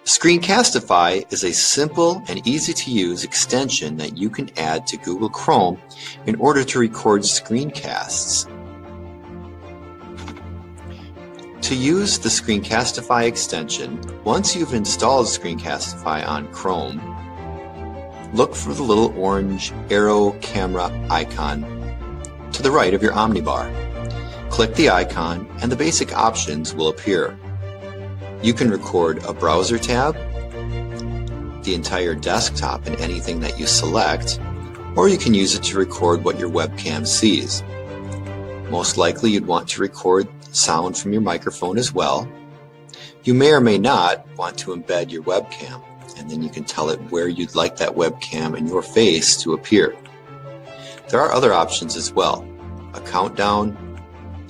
Screencastify is a simple and easy-to-use extension that you can add to Google Chrome in order to record screencasts. To use the Screencastify extension, once you've installed Screencastify on Chrome, look for the little orange arrow camera icon to the right of your Omnibar. Click the icon and the basic options will appear. You can record a browser tab, the entire desktop and anything that you select, or you can use it to record what your webcam sees. Most likely you'd want to record sound from your microphone as well. You may or may not want to embed your webcam, and then you can tell it where you'd like that webcam and your face to appear. There are other options as well. A countdown,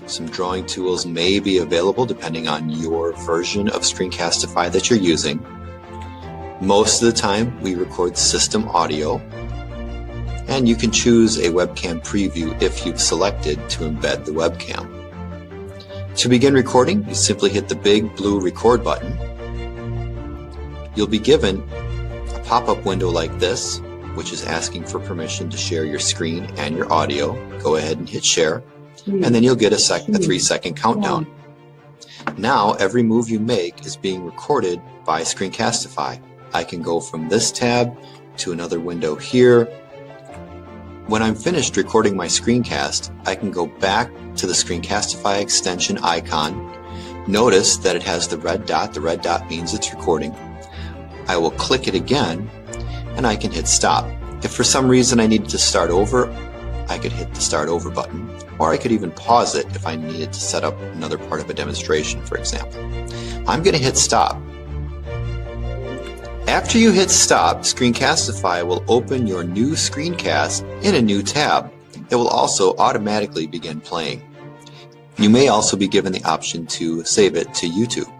some drawing tools may be available depending on your version of Screencastify that you're using. Most of the time we record system audio, and you can choose a webcam preview if you've selected to embed the webcam. To begin recording, you simply hit the big blue record button. You'll be given a pop-up window like this, which is asking for permission to share your screen and your audio. Go ahead and hit share, and then you'll get a 3-second countdown. Now every move you make is being recorded by Screencastify. I can go from this tab to another window here. When I'm finished recording my screencast, I can go back to the Screencastify extension icon. Notice that it has the red dot. The red dot means it's recording. I will click it again and I can hit stop. If for some reason I needed to start over, I could hit the start over button, or I could even pause it if I needed to set up another part of a demonstration, for example. I'm going to hit stop. After you hit stop, Screencastify will open your new screencast in a new tab. It will also automatically begin playing. You may also be given the option to save it to YouTube.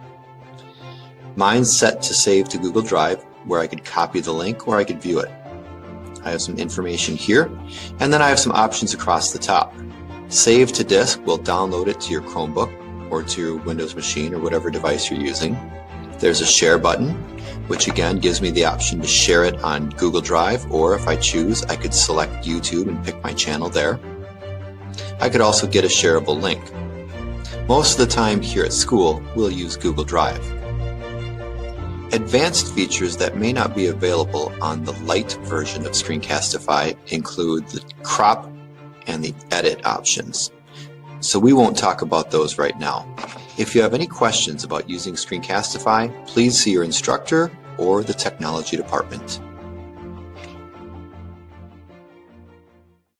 Mine's set to save to Google Drive, where I could copy the link or I could view it. I have some information here, and then I have some options across the top. Save to disk will download it to your Chromebook or to your Windows machine or whatever device you're using. There's a share button, which again gives me the option to share it on Google Drive, or if I choose, I could select YouTube and pick my channel there. I could also get a shareable link. Most of the time here at school, we'll use Google Drive. Advanced features that may not be available on the light version of Screencastify include the crop and the edit options. So we won't talk about those right now. If you have any questions about using Screencastify, please see your instructor or the technology department.